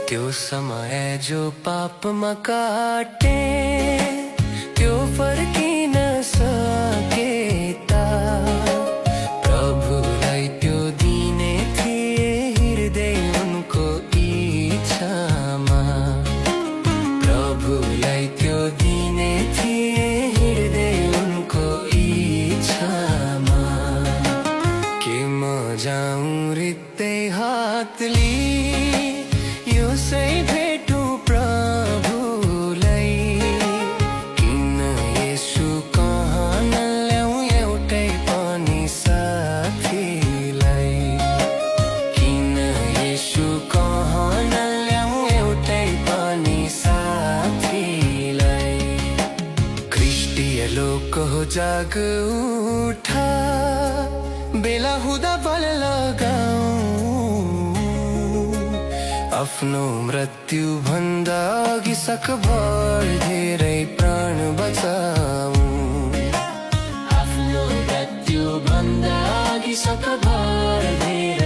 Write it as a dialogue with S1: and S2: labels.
S1: त्यो समय जो पापमा काटे त्यो फर्किन सके ता प्रभुलाई त्यो दिने थिए हृदय उनको इच्छामा प्रभुलाई त्यो दिने थिए हृदय उनको इच्छामा के म जाऊँ रित्तै हात लिई यो सही भेटू प्रभुलाई किन येशू कहाँ नल्याउँ एउटै पनि साथीलाई किन येशू कहाँ नल्याउँ एउटै पनि साथीलाई ख्रिस्टीय लोक हो जाग उठा बेला हुँदा बल लगाऊ आफ्नो मृत्यु भन्दा अघि सकभर धेरै प्राण बचाऊ आफ्नो मृत्यु भन्दा अघि सकभर धेरै